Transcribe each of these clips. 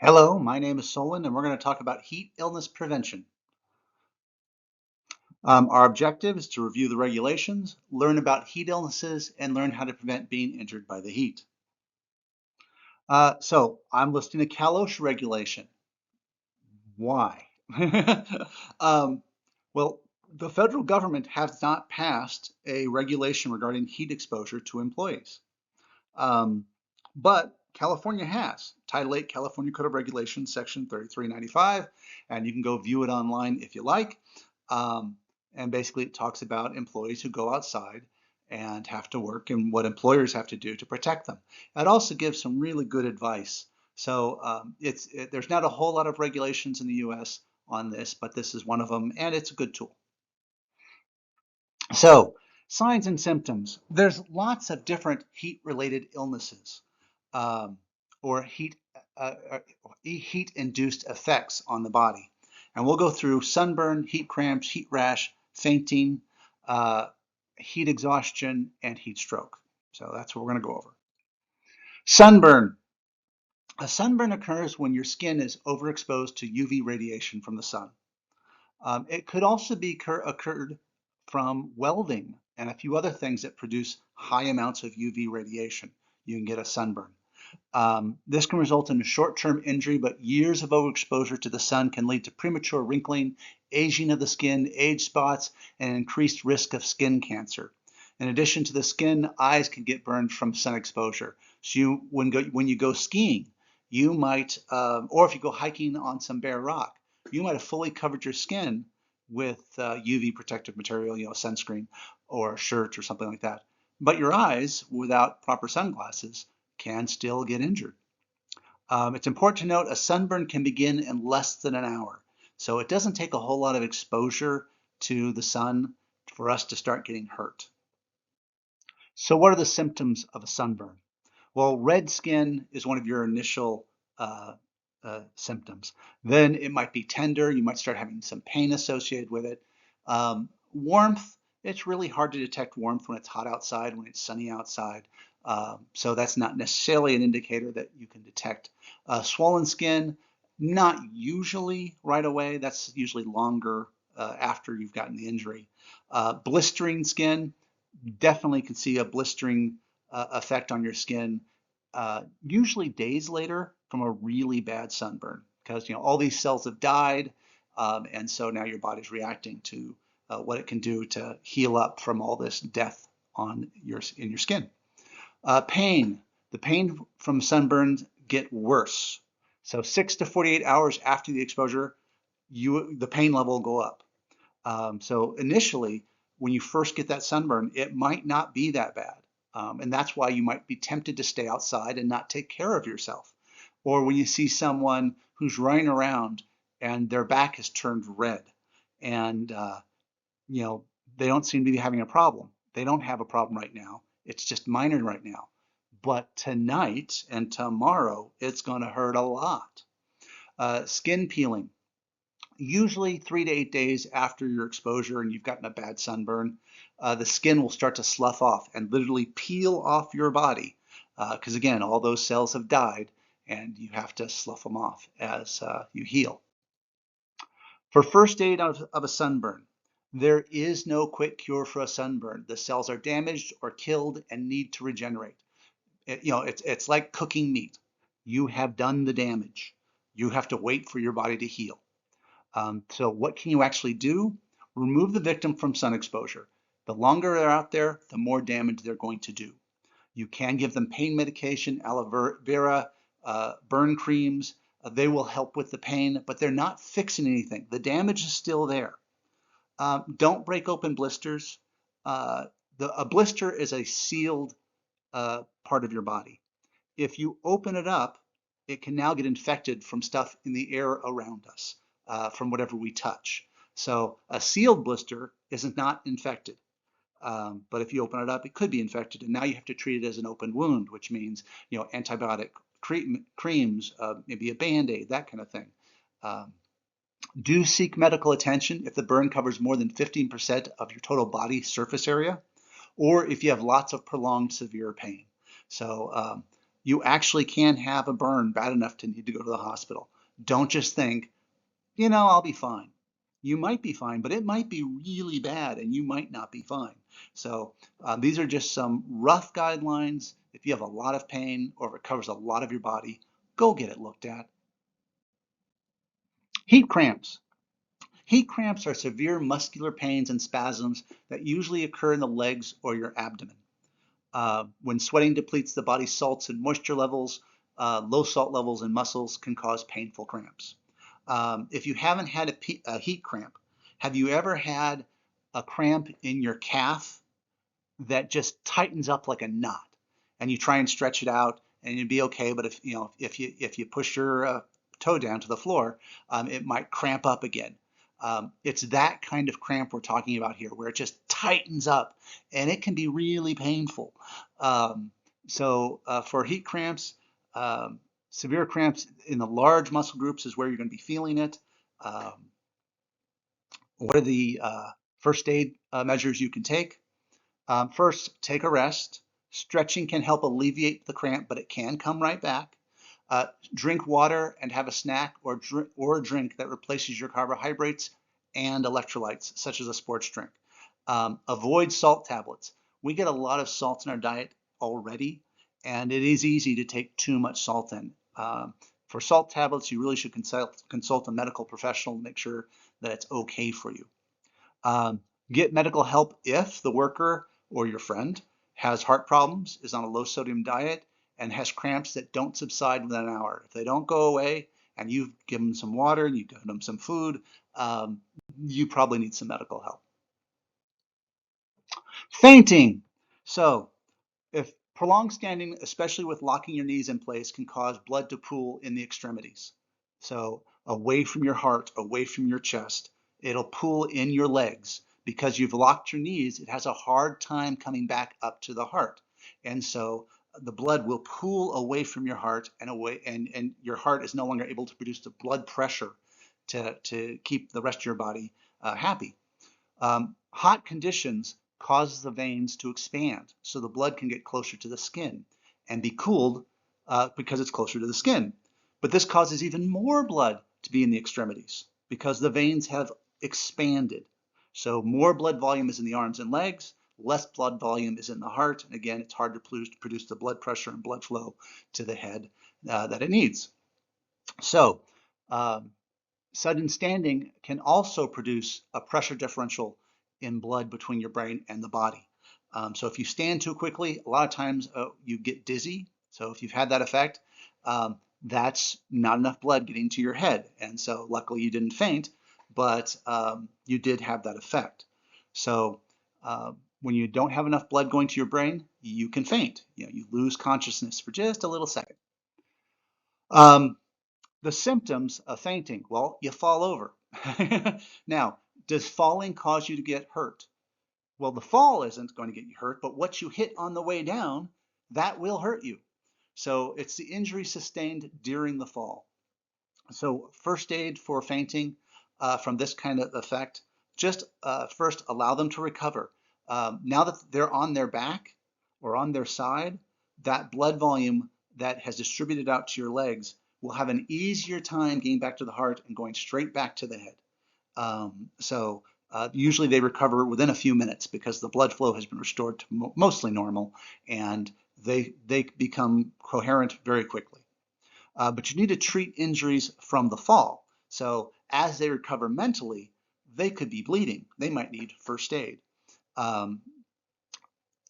Hello, my name is Solon, and we're going to talk about heat illness prevention. Our objective is to review the regulations, learn about heat illnesses, and learn how to prevent being injured by the heat. So I'm listing a Cal OSHA regulation. Why? um, well, the federal government has not passed a regulation regarding heat exposure to employees. Um, but California has. Title 8 California Code of Regulations, Section 3395, and you can go view it online if you like. Um, and basically, it talks about employees who go outside and have to work and what employers have to do to protect them. It also gives some really good advice. So there's not a whole lot of regulations in the U.S. on this, but this is one of them, and it's a good tool. So, signs and symptoms. There's lots of different heat-related illnesses um, or heat-induced effects on the body. And we'll go through sunburn, heat cramps, heat rash, fainting, uh, heat exhaustion, and heat stroke. So that's what we're going to go over. Sunburn. A sunburn occurs when your skin is overexposed to UV radiation from the sun. It could also be occurred from welding and a few other things that produce high amounts of UV radiation. You can get a sunburn. This can result in a short-term injury, but years of overexposure to the sun can lead to premature wrinkling, aging of the skin, age spots, and increased risk of skin cancer. In addition to the skin, eyes can get burned from sun exposure. So when you go skiing, you might, or if you go hiking on some bare rock, you might have fully covered your skin with UV protective material, sunscreen or a shirt or something like that. But your eyes, without proper sunglasses, can still get injured. It's important to note a sunburn can begin in less than an hour. So it doesn't take a whole lot of exposure to the sun for us to start getting hurt. So what are the symptoms of a sunburn? Well, red skin is one of your initial uh, symptoms. Then it might be tender. You might start having some pain associated with it. Warmth, it's really hard to detect warmth when it's hot outside, when it's sunny outside. So that's not necessarily an indicator that you can detect. Swollen skin, not usually right away. That's usually longer after you've gotten the injury. Blistering skin, definitely can see a blistering effect on your skin, usually days later from a really bad sunburn because all these cells have died, and so now your body's reacting to what it can do to heal up from all this death in your skin. Pain. The pain from sunburns get worse. So 6 to 48 hours after the exposure, the pain level will go up. So initially, when you first get that sunburn, it might not be that bad. And that's why you might be tempted to stay outside and not take care of yourself. Or when you see someone who's running around and their back is turned red and you know they don't seem to be having a problem. They don't have a problem right now. It's just minor right now. But tonight and tomorrow, it's going to hurt a lot. Skin peeling. Usually 3 to 8 days after your exposure and you've gotten a bad sunburn, the skin will start to slough off and literally peel off your body. Because again, all those cells have died and you have to slough them off as you heal. For first aid of a sunburn, there is no quick cure for a sunburn. The cells are damaged or killed and need to regenerate. It's like cooking meat. You have done the damage. You have to wait for your body to heal. So what can you actually do? Remove the victim from sun exposure. The longer they're out there, the more damage they're going to do. You can give them pain medication, aloe vera, burn creams. They will help with the pain, but they're not fixing anything. The damage is still there. Don't break open blisters. A blister is a sealed part of your body. If you open it up, it can now get infected from stuff in the air around us, from whatever we touch. So a sealed blister is not infected. But if you open it up, it could be infected, and now you have to treat it as an open wound, which means antibiotic creams, maybe a Band-Aid, that kind of thing. Um, do seek medical attention if the burn covers more than 15% of your total body surface area, or if you have lots of prolonged severe pain. So You actually can have a burn bad enough to need to go to the hospital. Don't just think, I'll be fine. You might be fine, but it might be really bad and you might not be fine. So these are just some rough guidelines. If you have a lot of pain or if it covers a lot of your body, go get it looked at. Heat cramps. Heat cramps are severe muscular pains and spasms that usually occur in the legs or your abdomen. When sweating depletes the body's salts and moisture levels, low salt levels in muscles can cause painful cramps. If you haven't had a heat cramp, have you ever had a cramp in your calf that just tightens up like a knot, and you try and stretch it out, and you'd be okay. But if you push your toe down to the floor, it might cramp up again. It's that kind of cramp we're talking about here, where it just tightens up, and it can be really painful. So for heat cramps, severe cramps in the large muscle groups is where you're going to be feeling it. Um, what are the first aid measures you can take? First, take a rest. Stretching can help alleviate the cramp, but it can come right back. Drink water and have a snack or a drink that replaces your carbohydrates and electrolytes, such as a sports drink. Avoid salt tablets. We get a lot of salt in our diet already, and it is easy to take too much salt in. For salt tablets, you really should consult a medical professional to make sure that it's okay for you. Um, get medical help if the worker or your friend has heart problems, is on a low sodium diet, and has cramps that don't subside within an hour. If they don't go away and you've given them some water and you've given them some food, you probably need some medical help. Fainting. So if prolonged standing, especially with locking your knees in place, can cause blood to pool in the extremities. So away from your heart, away from your chest, it'll pool in your legs. Because you've locked your knees, it has a hard time coming back up to the heart. And so the blood will pool away from your heart and away, and your heart is no longer able to produce the blood pressure to keep the rest of your body happy. Hot conditions causes the veins to expand so the blood can get closer to the skin and be cooled because it's closer to the skin. But this causes even more blood to be in the extremities because the veins have expanded. So more blood volume is in the arms and legs, less blood volume is in the heart. And again, it's hard to produce the blood pressure and blood flow to the head that it needs. So um, sudden standing can also produce a pressure differential in blood between your brain and the body. So if you stand too quickly, a lot of times you get dizzy. So if you've had that effect, that's not enough blood getting to your head. And so luckily you didn't faint, but you did have that effect. So when you don't have enough blood going to your brain, you can faint. You lose consciousness for just a little second. Um, the symptoms of fainting, well, you fall over. Now, does falling cause you to get hurt? Well, the fall isn't going to get you hurt, but what you hit on the way down, that will hurt you. So it's the injury sustained during the fall. So first aid for fainting from this kind of effect, just first allow them to recover. Now that they're on their back or on their side, that blood volume that has distributed out to your legs will have an easier time getting back to the heart and going straight back to the head. So usually they recover within a few minutes because the blood flow has been restored to mostly normal, and they become coherent very quickly. But you need to treat injuries from the fall. So as they recover mentally, they could be bleeding. They might need first aid. Um,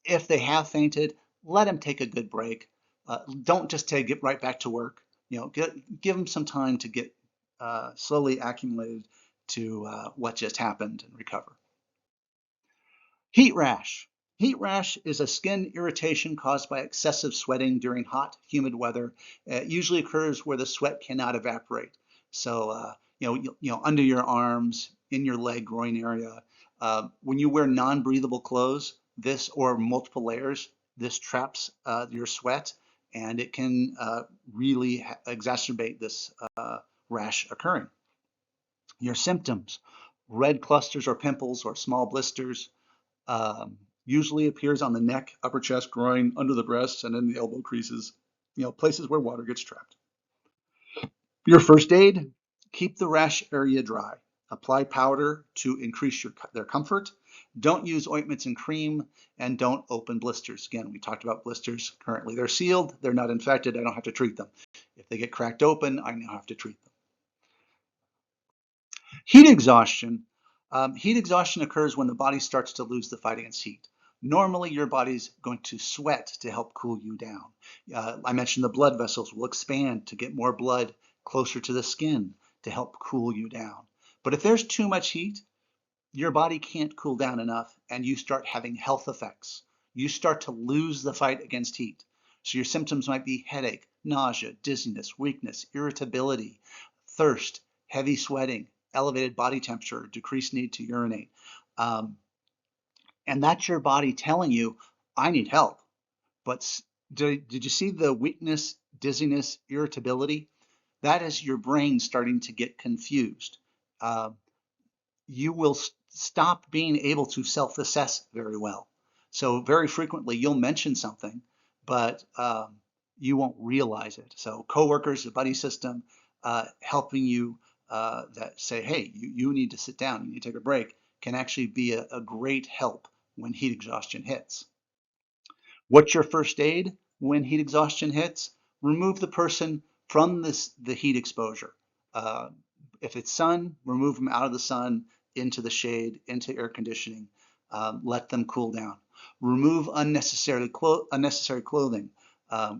if they have fainted, let them take a good break. Don't just say get right back to work. Give them some time to get slowly acclimated to what just happened and recover. Heat rash. Heat rash is a skin irritation caused by excessive sweating during hot, humid weather. It usually occurs where the sweat cannot evaporate. So, under your arms, in your leg, groin area. When you wear non-breathable clothes, this or multiple layers, this traps your sweat, and it can really exacerbate this rash occurring. Your symptoms: red clusters or pimples or small blisters. Usually appears on the neck, upper chest, groin, under the breasts, and in the elbow creases. places where water gets trapped. Your first aid, keep the rash area dry. Apply powder to increase their comfort. Don't use ointments and cream, and don't open blisters. Again, we talked about blisters. Currently, they're sealed. They're not infected. I don't have to treat them. If they get cracked open, I now have to treat them. Heat exhaustion. Heat exhaustion occurs when the body starts to lose the fight against heat. Normally, your body's going to sweat to help cool you down. I mentioned the blood vessels will expand to get more blood closer to the skin to help cool you down. But if there's too much heat, your body can't cool down enough and you start having health effects. You start to lose the fight against heat. So your symptoms might be headache, nausea, dizziness, weakness, irritability, thirst, heavy sweating, elevated body temperature, decreased need to urinate. And that's your body telling you, I need help. But did you see the weakness, dizziness, irritability? That is your brain starting to get confused. You will stop being able to self-assess very well. So very frequently you'll mention something, but you won't realize it. So coworkers, the buddy system, helping you that say, hey, you need to sit down, you need to take a break, can actually be a great help when heat exhaustion hits. What's your first aid when heat exhaustion hits? Remove the person from the heat exposure. If it's sun, remove them out of the sun, into the shade, into air conditioning. Let them cool down. Remove unnecessary clothing.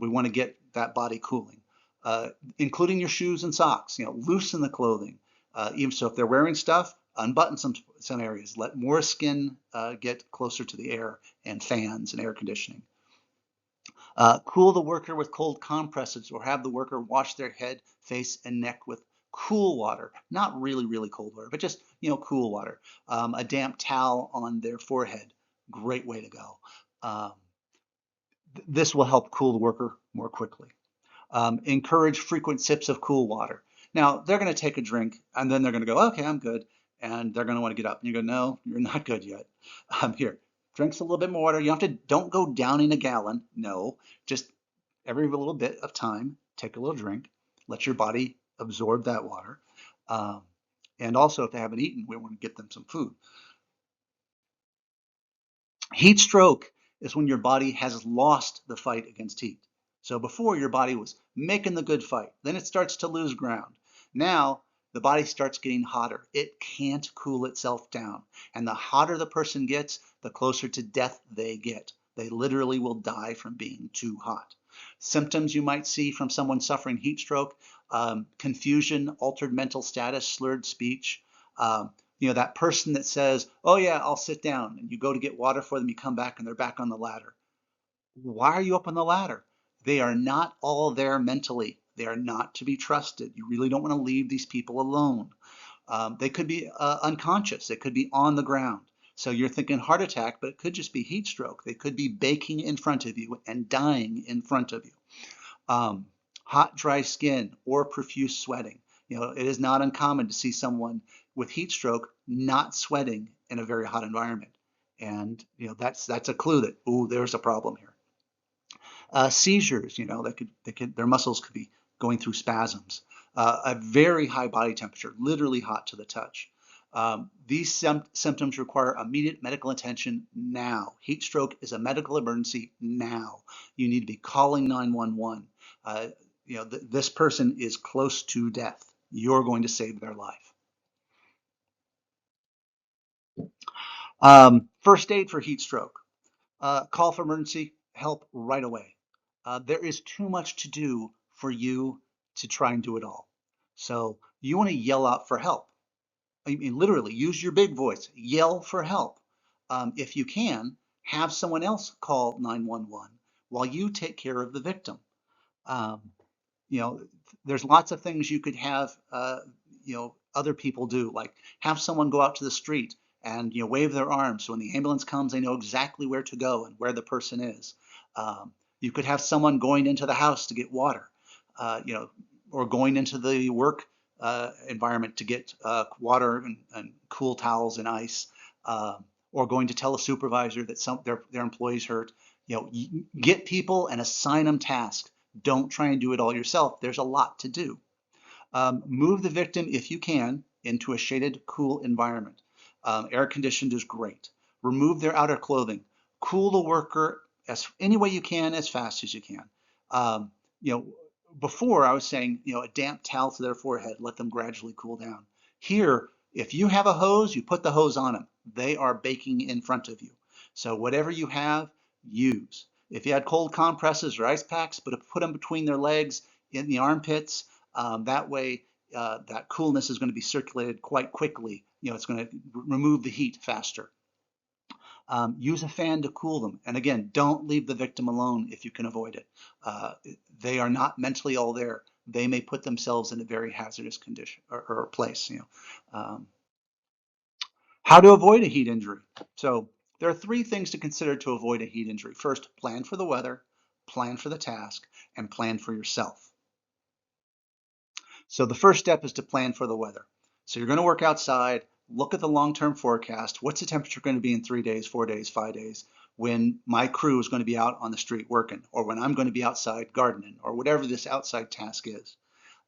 We want to get that body cooling, including your shoes and socks. Loosen the clothing. Even so, if they're wearing stuff, unbutton some areas. Let more skin get closer to the air and fans and air conditioning. Cool the worker with cold compresses, or have the worker wash their head, face, and neck with cool water. Not really, really cold water, but just, cool water. A damp towel on their forehead. Great way to go. This will help cool the worker more quickly. Encourage frequent sips of cool water. Now, they're going to take a drink, and then they're going to go, okay, I'm good. And they're going to want to get up. And you go, no, you're not good yet. Here, drinks a little bit more water. Don't go downing a gallon. No, just every little bit of time, take a little drink. Let your body absorb that water. And also, if they haven't eaten, we want to get them some food. Heat stroke is when your body has lost the fight against heat. So before, your body was making the good fight. Then it starts to lose ground. Now the body starts getting hotter. It can't cool itself down. And the hotter the person gets, the closer to death they get. They literally will die from being too hot. Symptoms you might see from someone suffering heat stroke: confusion, altered mental status, slurred speech. That person that says, oh yeah, I'll sit down, and you go to get water for them, you come back and they're back on the ladder. Why are you up on the ladder? They are not all there mentally. They are not to be trusted. You really don't want to leave these people alone. They could be unconscious. They could be on the ground. So you're thinking heart attack, but it could just be heat stroke. They could be baking in front of you and dying in front of you. Hot, dry skin or profuse sweating. It is not uncommon to see someone with heat stroke not sweating in a very hot environment. And that's a clue that, ooh, there's a problem here. Seizures, their muscles could be going through spasms. A very high body temperature, literally hot to the touch. These symptoms require immediate medical attention now. Heat stroke is a medical emergency now. You need to be calling 911. This person is close to death. You're going to save their life. First aid for heat stroke. Call for emergency help right away. There is too much to do for you to try and do it all. So you want to yell out for help. I mean, literally, use your big voice. Yell for help. If you can, have someone else call 911 while you take care of the victim. There's lots of things you could have, other people do, like have someone go out to the street and wave their arms, so when the ambulance comes, they know exactly where to go and where the person is. You could have someone going into the house to get water, or going into the work environment to get water and cool towels and ice, or going to tell a supervisor that their employee's hurt. Get people and assign them tasks. Don't try and do it all yourself. There's a lot to do. Move the victim, if you can, into a shaded, cool environment. Air conditioned is great. Remove their outer clothing. Cool the worker as any way you can, as fast as you can. Um, you know, before I was saying, a damp towel to their forehead, let them gradually cool down. Here, if you have a hose, you put the hose on them. They are baking in front of you. So whatever you have, use. If you had cold compresses or ice packs, put them between their legs, in the armpits. That way, that coolness is going to be circulated quite quickly. It's going to remove the heat faster. Use a fan to cool them. And again, don't leave the victim alone if you can avoid it. They are not mentally all there. They may put themselves in a very hazardous condition or place. How to avoid a heat injury. So there are three things to consider to avoid a heat injury. First, plan for the weather, plan for the task, and plan for yourself. So the first step is to plan for the weather. So you're going to work outside, look at the long-term forecast. What's the temperature going to be in 3 days, 4 days, 5 days when my crew is going to be out on the street working, or when I'm going to be outside gardening, or whatever this outside task is.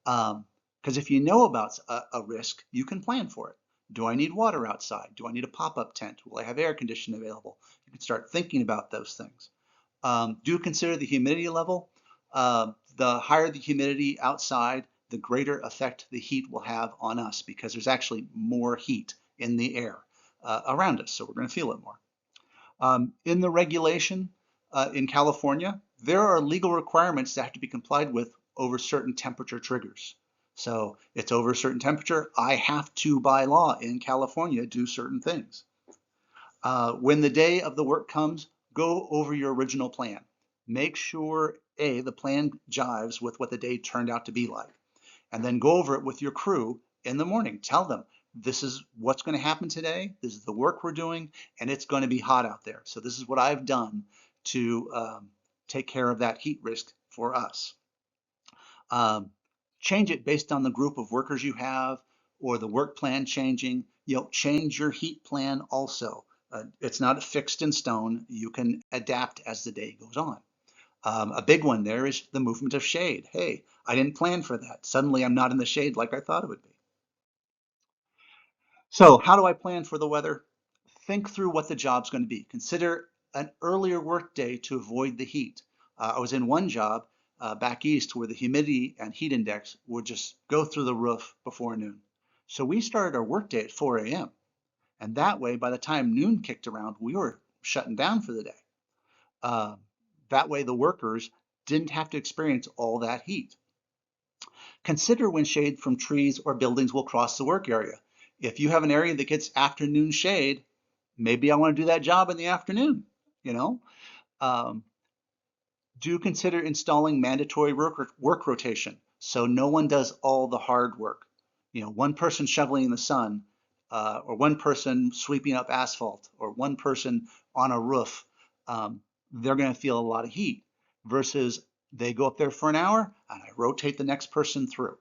Because if you know about a risk, you can plan for it. Do I need water outside? Do I need a pop-up tent? Will I have air conditioning available? You can start thinking about those things. Do consider the humidity level. The higher the humidity outside, the greater effect the heat will have on us, because there's actually more heat in the air around us, so we're going to feel it more. In the regulation in California, there are legal requirements that have to be complied with over certain temperature triggers. So it's over a certain temperature, I have to, by law in California, do certain things. When the day of the work comes, go over your original plan. Make sure, A, the plan jives with what the day turned out to be like. And then go over it with your crew in the morning. Tell them, this is what's going to happen today. This is the work we're doing, and it's going to be hot out there. So this is what I've done to take care of that heat risk for us. Change it based on the group of workers you have, or the work plan changing. Change your heat plan also. It's not fixed in stone. You can adapt as the day goes on. A big one there is the movement of shade. Hey, I didn't plan for that. Suddenly I'm not in the shade like I thought it would be. So how do I plan for the weather? Think through what the job's going to be. Consider an earlier work day to avoid the heat. I was in one job back east where the humidity and heat index would just go through the roof before noon. So we started our work day at 4 a.m. And that way, by the time noon kicked around, we were shutting down for the day. That way the workers didn't have to experience all that heat. Consider when shade from trees or buildings will cross the work area. If you have an area that gets afternoon shade, maybe I want to do that job in the afternoon, Do consider installing mandatory work rotation so no one does all the hard work. One person shoveling in the sun, or one person sweeping up asphalt, or one person on a roof. They're going to feel a lot of heat versus they go up there for an hour and I rotate the next person through.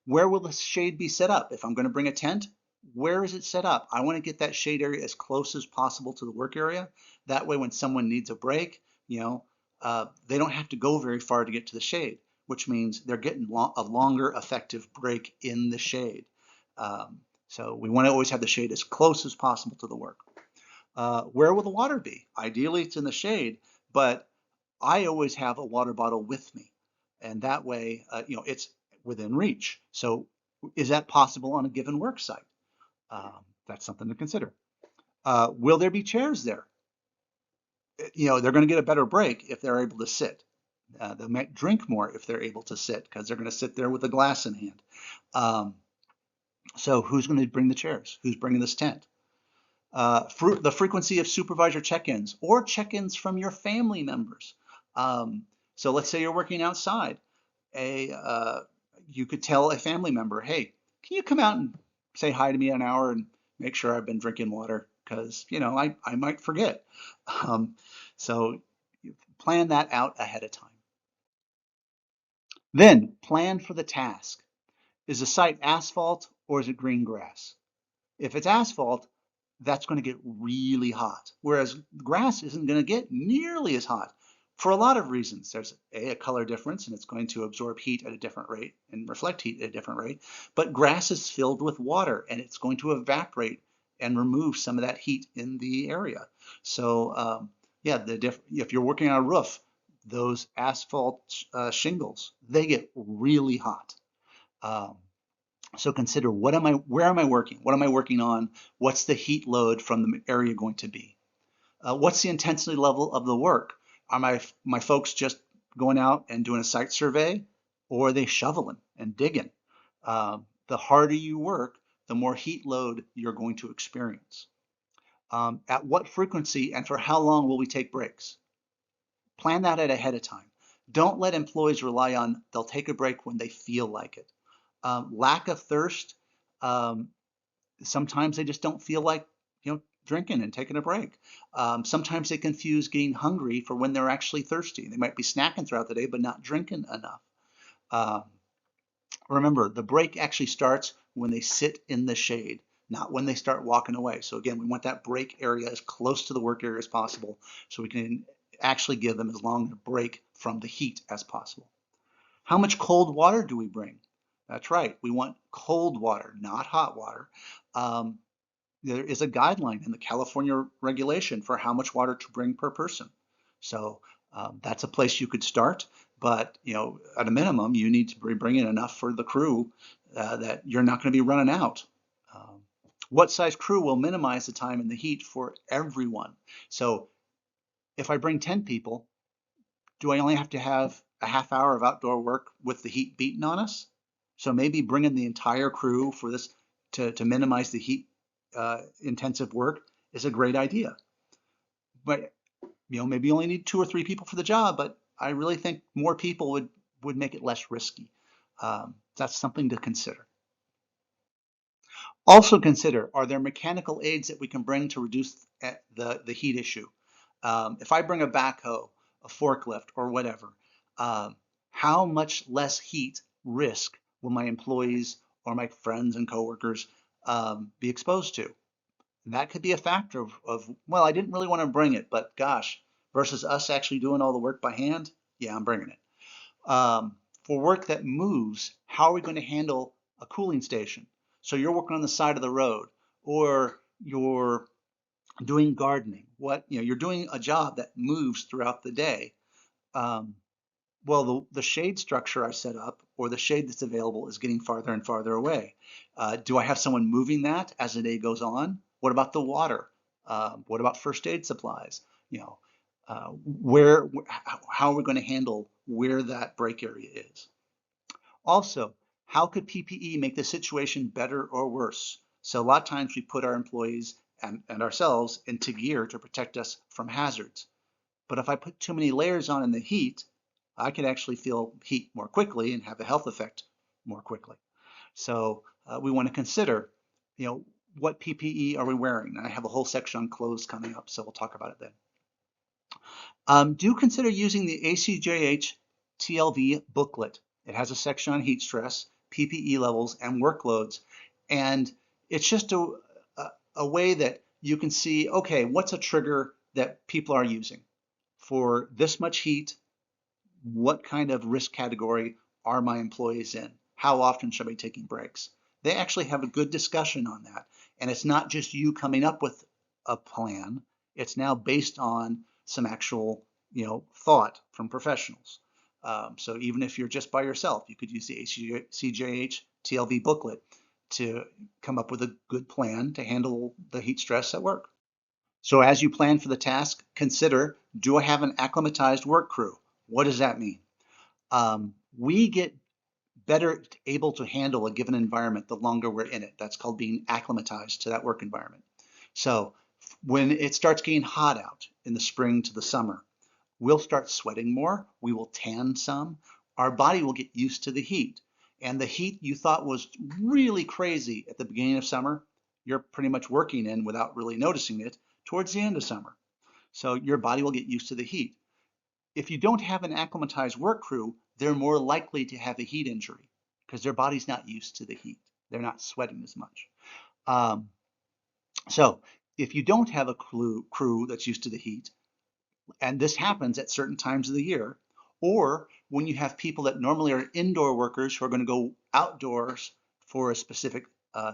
Where will the shade be set up? If I'm going to bring a tent, where is it set up? I want to get that shade area as close as possible to the work area. That way when someone needs a break, they don't have to go very far to get to the shade, which means they're getting a longer effective break in the shade. So we want to always have the shade as close as possible to the work. Where will the water be? Ideally it's in the shade, but I always have a water bottle with me. And that way, it's within reach. So is that possible on a given work site? That's something to consider. Will there be chairs there? They're going to get a better break if they're able to sit. They might drink more if they're able to sit because they're going to sit there with a glass in hand. So who's going to bring the chairs? Who's bringing this tent? The frequency of supervisor check-ins or check-ins from your family members. So let's say you're working outside. You could tell a family member, hey, can you come out and say hi to me an hour and make sure I've been drinking water? Because, I might forget. So plan that out ahead of time. Then plan for the task. Is the site asphalt or is it green grass? If it's asphalt, that's going to get really hot, whereas grass isn't going to get nearly as hot. For a lot of reasons. There's a color difference, and it's going to absorb heat at a different rate and reflect heat at a different rate. But grass is filled with water, and it's going to evaporate and remove some of that heat in the area. So yeah, if you're working on a roof, those asphalt shingles, they get really hot. Um, so consider where am I working? What am I working on? What's the heat load from the area going to be? What's the intensity level of the work? Are my folks just going out and doing a site survey, or are they shoveling and digging? The harder you work, the more heat load you're going to experience. At what frequency and for how long will we take breaks? Plan that out ahead of time. Don't let employees rely on they'll take a break when they feel like it. Lack of thirst, um, sometimes they just don't feel like drinking and taking a break. Sometimes they confuse getting hungry for when they're actually thirsty. They might be snacking throughout the day but not drinking enough. Um, Remember, the break actually starts when they sit in the shade, not when they start walking away. So again, we want that break area as close to the work area as possible so we can actually give them as long a break from the heat as possible. How much cold water do we bring? That's right, we want cold water, not hot water. Um, there is a guideline in the California regulation for how much water to bring per person. So that's a place you could start, but at a minimum, you need to be bringing enough for the crew that you're not going to be running out. Um, what size crew will minimize the time and the heat for everyone? So if I bring 10 people, do I only have to have a half hour of outdoor work with the heat beating on us? So maybe bringing the entire crew for this to minimize the heat intensive work is a great idea. But maybe you only need 2 or 3 people for the job, but I really think more people would make it less risky. That's something to consider. Also consider, are there mechanical aids that we can bring to reduce the heat issue? If I bring a backhoe, a forklift, or whatever, how much less heat risk will my employees or my friends and coworkers be exposed to? And that could be a factor well, I didn't really want to bring it, but gosh, versus us actually doing all the work by hand, yeah, I'm bringing it. For work that moves, how are we going to handle a cooling station? So you're working on the side of the road, or you're doing gardening. You're doing a job that moves throughout the day. Um, well, the shade structure I set up or the shade that's available is getting farther and farther away. Do I have someone moving that as the day goes on? What about the water? What about first aid supplies? You know, how are we going to handle where that break area is? Also, how could PPE make the situation better or worse? So a lot of times we put our employees and ourselves into gear to protect us from hazards. But if I put too many layers on in the heat, I could actually feel heat more quickly and have a health effect more quickly. So we want to consider, what PPE are we wearing? And I have a whole section on clothes coming up, so we'll talk about it then. Do consider using the ACJH TLV booklet. It has a section on heat stress, PPE levels, and workloads. And it's just a way that you can see, okay, what's a trigger that people are using? For this much heat, what kind of risk category are my employees in? How often should I be taking breaks? They actually have a good discussion on that. And it's not just you coming up with a plan. It's now based on some actual, thought from professionals. So even if you're just by yourself, you could use the ACJH TLV booklet to come up with a good plan to handle the heat stress at work. So as you plan for the task, consider, do I have an acclimatized work crew? What does that mean? We get better able to handle a given environment the longer we're in it. That's called being acclimatized to that work environment. So when it starts getting hot out in the spring to the summer, we'll start sweating more. We will tan some. Our body will get used to the heat. And the heat you thought was really crazy at the beginning of summer, you're pretty much working in without really noticing it towards the end of summer. So your body will get used to the heat. If you don't have an acclimatized work crew, they're more likely to have a heat injury because their body's not used to the heat. They're not sweating as much. So if you don't have a crew that's used to the heat, And this happens at certain times of the year. Or when you have people that normally are indoor workers who are going to go outdoors for a specific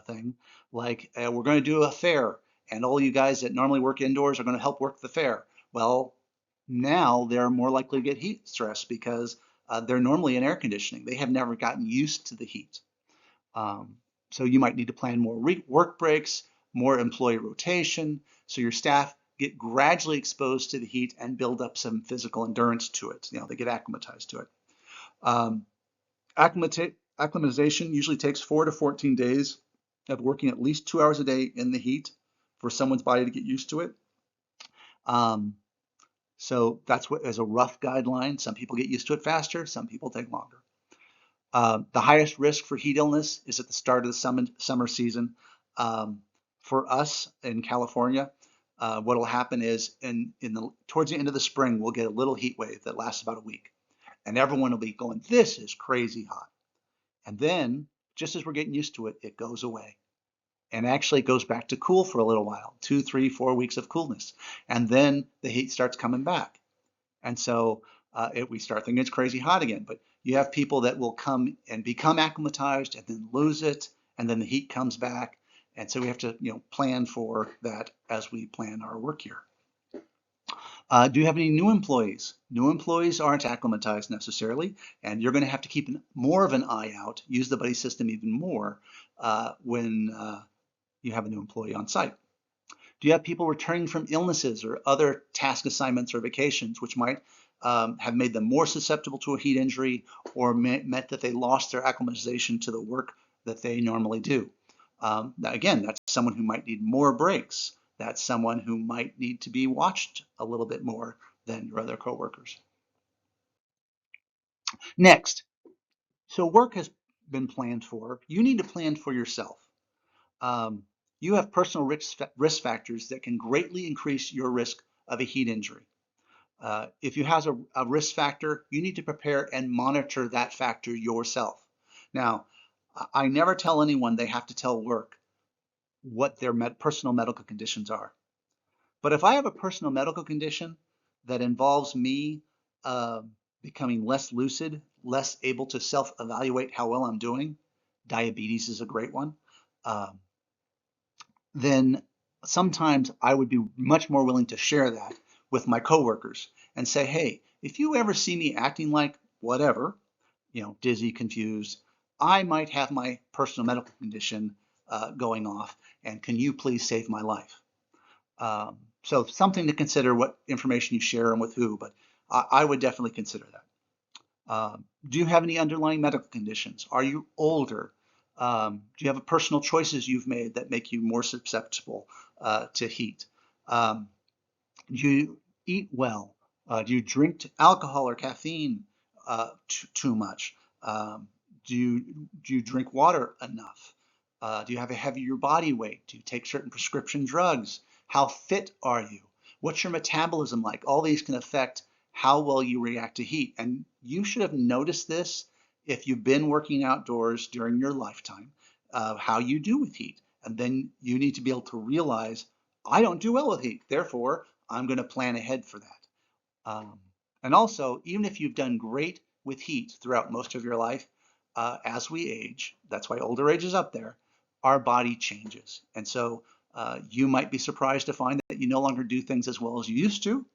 thing, like we're going to do a fair, and all you guys that normally work indoors are going to help work the fair. Well, now they're more likely to get heat stress because they're normally in air conditioning. They have never gotten used to the heat. Um, so you might need to plan more work breaks, more employee rotation, so your staff get gradually exposed to the heat and build up some physical endurance to it. They get acclimatized to it. Um, Acclimatization usually takes 4 to 14 days of working at least 2 hours a day in the heat for someone's body to get used to it. Um, so that's what as a rough guideline. Some people get used to it faster, some people take longer. The highest risk for heat illness is at the start of the summer season. Um, for us in California, what will happen is towards the end of the spring, we'll get a little heat wave that lasts about a week. And everyone will be going, this is crazy hot. And then, just as we're getting used to it, it goes away. And actually it goes back to cool for a little while, 2, 3, 4 weeks of coolness. And then the heat starts coming back. And so we start thinking it's crazy hot again. But you have people that will come and become acclimatized and then lose it, and then the heat comes back. And so we have to, plan for that as we plan our work year. Do you have any new employees? New employees aren't acclimatized necessarily, and you're going to have to keep more of an eye out, use the buddy system even more when you have a new employee on site. Do you have people returning from illnesses or other task assignments or vacations, which might have made them more susceptible to a heat injury or meant that they lost their acclimatization to the work that they normally do? Again, that's someone who might need more breaks. That's someone who might need to be watched a little bit more than your other coworkers. Next, so work has been planned for. You need to plan for yourself. Um, you have personal risk factors that can greatly increase your risk of a heat injury. If you have a risk factor, you need to prepare and monitor that factor yourself. Now, I never tell anyone they have to tell work what their personal medical conditions are. But if I have a personal medical condition that involves me becoming less lucid, less able to self-evaluate how well I'm doing, diabetes is a great one, um, then sometimes I would be much more willing to share that with my coworkers and say, hey, if you ever see me acting like whatever, dizzy, confused, I might have my personal medical condition going off, and can you please save my life? So something to consider what information you share and with who, but I would definitely consider that. Do you have any underlying medical conditions? Are you older? Do you have personal choices you've made that make you more susceptible to heat? Do you eat well? Do you drink alcohol or caffeine too much? Do you drink water enough? Do you have a heavier body weight? Do you take certain prescription drugs? How fit are you? What's your metabolism like? All these can affect how well you react to heat. And you should have noticed this if you've been working outdoors during your lifetime, how you do with heat. And then you need to be able to realize, I don't do well with heat. Therefore, I'm going to plan ahead for that. Um, and also, even if you've done great with heat throughout most of your life, as we age, that's why older age is up there, our body changes. And so you might be surprised to find that you no longer do things as well as you used to,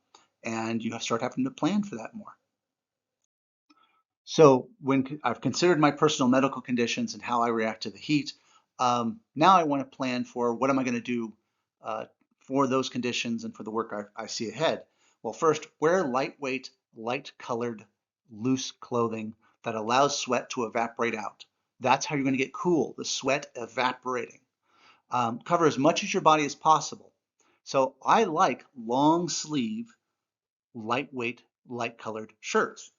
and you have to start having to plan for that more. So when I've considered my personal medical conditions and how I react to the heat, now I want to plan for what am I going to do for those conditions and for the work I see ahead. Well, first, wear lightweight, light-colored, loose clothing that allows sweat to evaporate out. That's how you're going to get cool, the sweat evaporating. Cover as much as your body as possible. So I like long sleeve, lightweight, light-colored shirts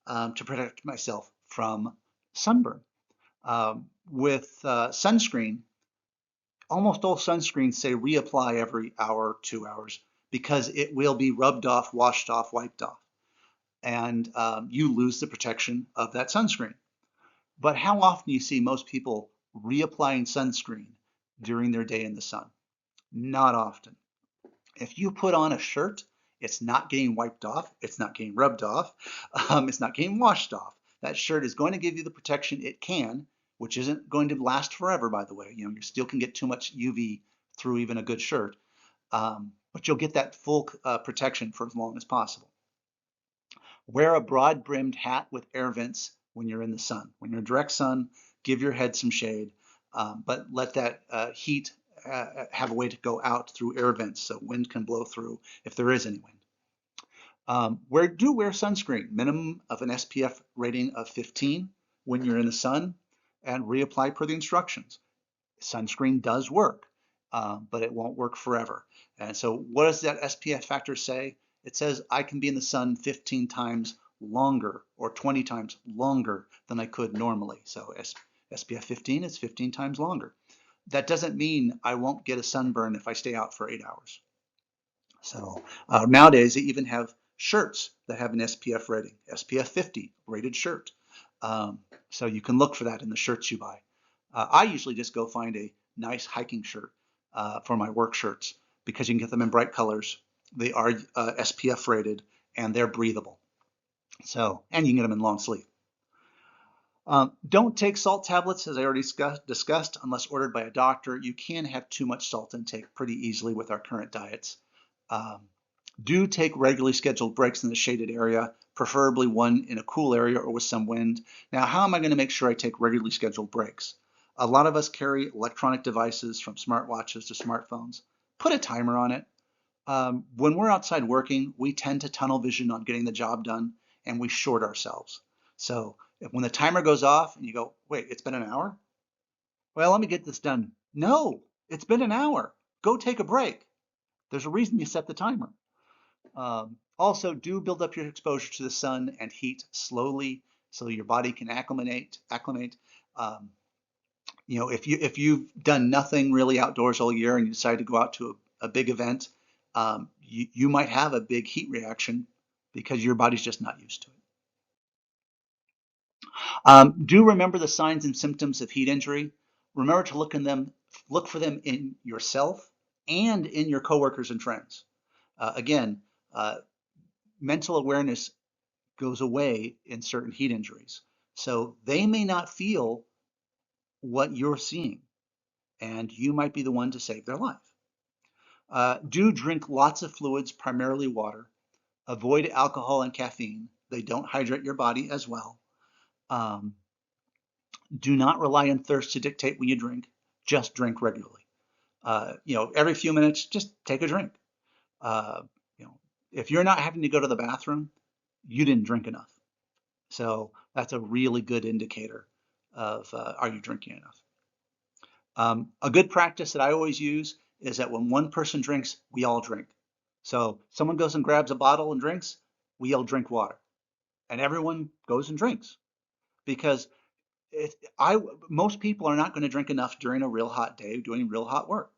to protect myself from sunburn. With sunscreen, almost all sunscreens say reapply every hour, 2 hours, because it will be rubbed off, washed off, wiped off. And you lose the protection of that sunscreen. But how often do you see most people reapplying sunscreen during their day in the sun? Not often. If you put on a shirt It's not getting wiped off. It's not getting rubbed off. It's not getting washed off. That shirt is going to give you the protection it can, which isn't going to last forever, by the way. You still can get too much UV through even a good shirt, but you'll get that full protection for as long as possible. Wear a broad-brimmed hat with air vents when you're in the sun. When you're in direct sun, give your head some shade, but let that heat have a way to go out through air vents so wind can blow through if there is any wind. Wear sunscreen, minimum of an SPF rating of 15 when you're in the sun, and reapply per the instructions. Sunscreen does work, but it won't work forever. And so what does that SPF factor say? It says I can be in the sun 15 times longer or 20 times longer than I could normally. So SPF 15 is 15 times longer. That doesn't mean I won't get a sunburn if I stay out for 8 hours. So nowadays they even have shirts that have an SPF rating, SPF 50 rated shirt. So you can look for that in the shirts you buy. I usually just go find a nice hiking shirt for my work shirts because you can get them in bright colors. They are SPF rated and they're breathable. So, and you can get them in long sleeve. Don't take salt tablets, as I already discussed, unless ordered by a doctor. You can have too much salt intake pretty easily with our current diets. Do take regularly scheduled breaks in the shaded area, preferably one in a cool area or with some wind. Now, how am I going to make sure I take regularly scheduled breaks? A lot of us carry electronic devices from smartwatches to smartphones. Put a timer on it. When we're outside working, we tend to tunnel vision on getting the job done, and we short ourselves. So when the timer goes off and you go, wait, it's been an hour? Well, let me get this done. No, it's been an hour. Go take a break. There's a reason you set the timer. Also, do build up your exposure to the sun and heat slowly so your body can acclimate. If you've done nothing really outdoors all year and you decide to go out to a big event, you might have a big heat reaction because your body's just not used to it. Do remember the signs and symptoms of heat injury. Remember to look for them in yourself and in your coworkers and friends. Again, mental awareness goes away in certain heat injuries. So they may not feel what you're seeing, and you might be the one to save their life. Do drink lots of fluids, primarily water. Avoid alcohol and caffeine. They don't hydrate your body as well. Do not rely on thirst to dictate when you drink. Just drink regularly. Every few minutes, just take a drink. If you're not having to go to the bathroom, you didn't drink enough. So that's a really good indicator of are you drinking enough. A good practice that I always use is that when one person drinks, we all drink. So someone goes and grabs a bottle and drinks, we all drink water. And everyone goes and drinks. Because most people are not going to drink enough during a real hot day doing real hot work.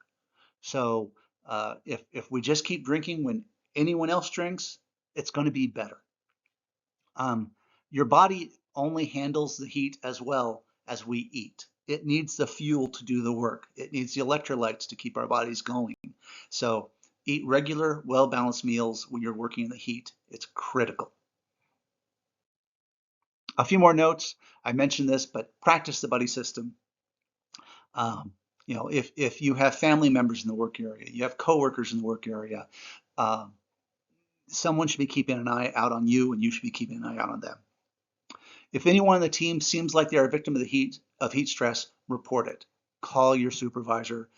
So if we just keep drinking when anyone else drinks, it's going to be better. Your body only handles the heat as well as we eat. It needs the fuel to do the work. It needs the electrolytes to keep our bodies going. So eat regular, well-balanced meals when you're working in the heat. It's critical. A few more notes. I mentioned this, but practice the buddy system. If you have family members in the work area, you have coworkers in the work area, someone should be keeping an eye out on you, and you should be keeping an eye out on them. If anyone on the team seems like they are a victim of heat stress, report it. Call your supervisor.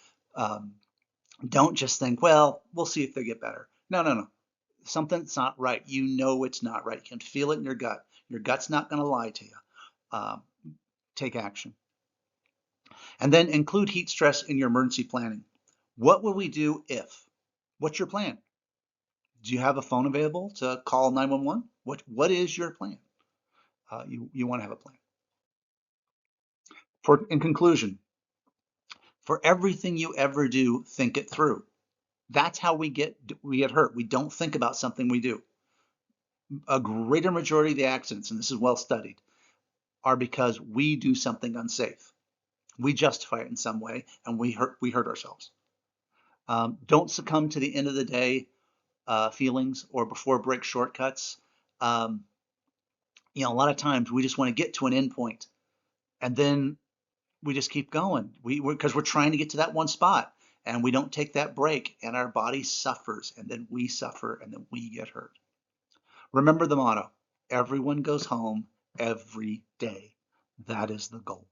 Don't just think, well, we'll see if they get better. No. Something's not right. You know it's not right. You can feel it in your gut. Your gut's not going to lie to you. Take action. And then include heat stress in your emergency planning. What will we do if? What's your plan? Do you have a phone available to call 911? What is your plan? You want to have a plan. In conclusion, for everything you ever do, think it through. That's how we get hurt. We don't think about something we do. A greater majority of the accidents, and this is well studied, are because we do something unsafe. We justify it in some way, and we hurt ourselves. Don't succumb to the end of the day feelings or before break shortcuts. Um, a lot of times we just want to get to an end point, and then we just keep going. Because we're trying to get to that one spot, and we don't take that break, and our body suffers, and then we suffer, and then we get hurt. Remember the motto: everyone goes home every day. That is the goal.